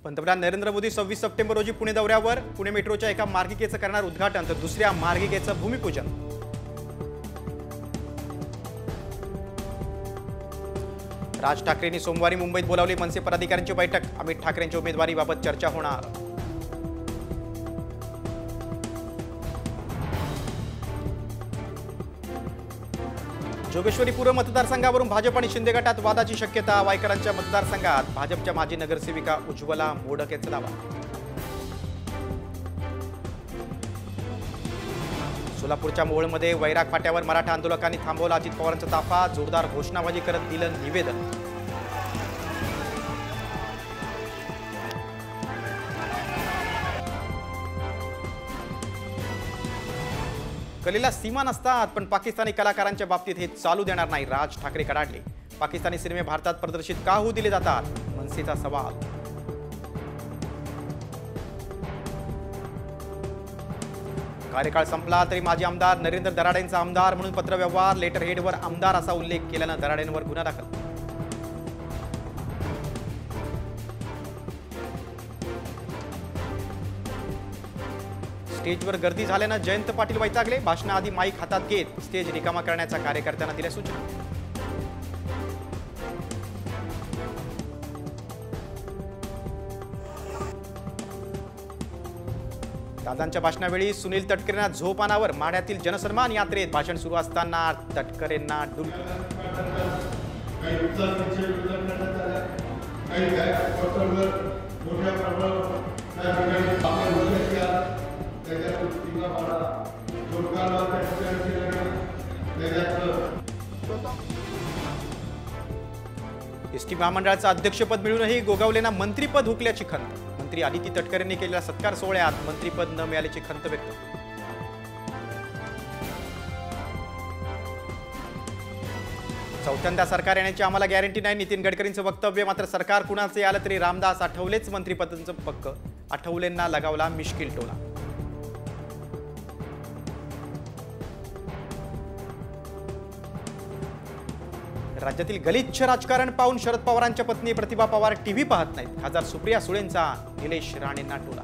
पंतप्रधान नरेंद्र मोदी 26 सप्टेंबर रोजी पुणे दौऱ्यावर. पुणे मेट्रोच्या एका मार्गिकेचं करणार उद्घाटन तर दुसऱ्या मार्गिकेचं भूमिपूजन. राज ठाकरेंनी सोमवारी मुंबईत बोलावली मनसे पदाधिकाऱ्यांची बैठक. अमित ठाकरेंच्या उमेदवारीबाबत चर्चा होणार. जोगेश्वरी पूर्व मतदारसंघावरून भाजप आणि शिंदे गटात वादाची शक्यता. वायकरांच्या मतदारसंघात भाजपच्या माजी नगरसेविका उज्ज्वला मोडक यांचा दावा. सोलापूरच्या मोहोळमध्ये वैराग फाट्यावर मराठा आंदोलकांनी थांबवला अजित पवारांचा ताफा. जोरदार घोषणाबाजी करत दिलं निवेदन. कलेला सीमा नसतात पण पाकिस्तानी कलाकारांच्या बाबतीत हे चालू देणार नाही. राज ठाकरे कडाडले. पाकिस्तानी सिनेमे भारतात प्रदर्शित का होऊ दिले जातात मनसेचा सवाल. कार्यकाळ संपला तरी माजी आमदार नरेंद्र दराडेंचा आमदार म्हणून पत्रव्यवहार. लेटर हेडवर आमदार असा उल्लेख केल्यानं दराडेंवर गुन्हा दाखल. स्टेजवर गर्दी झाल्यानं जयंत पाटील वैतागले. भाषणाआधी माईक हातात घेत स्टेज रिकामा करण्याचा कार्यकर्त्यांना दिल्या सूचना. दादांच्या भाषणावेळी सुनील तटकरेंना झोपानावर. माढ्यातील जनसन्मान यात्रेत भाषण सुरू असताना तटकरेंना डुलकी. एसटी महामंडळाचं अध्यक्षपद मिळूनही गोगावलेंना मंत्रीपद हुकल्याची खंत. मंत्री आदिती तटकरेंनी केलेल्या सत्कार सोहळ्यात मंत्रीपद न मिळाल्याची खंत व्यक्त. चौथ्यांदा सरकार येण्याची आम्हाला गॅरंटी नाही. नितीन गडकरींचं वक्तव्य. मात्र सरकार कुणाचे आलं तरी रामदास आठवलेच मंत्रिपदाचं पक्क. आठवलेंना लगावला मिश्किल टोला. राज्यातील गलिच्छ राजकारण पाहून शरद पवारांच्या पत्नी प्रतिभा पवार टीव्ही पाहत नाहीत. खासदार सुप्रिया सुळेंचा निलेश राणेंना टोला.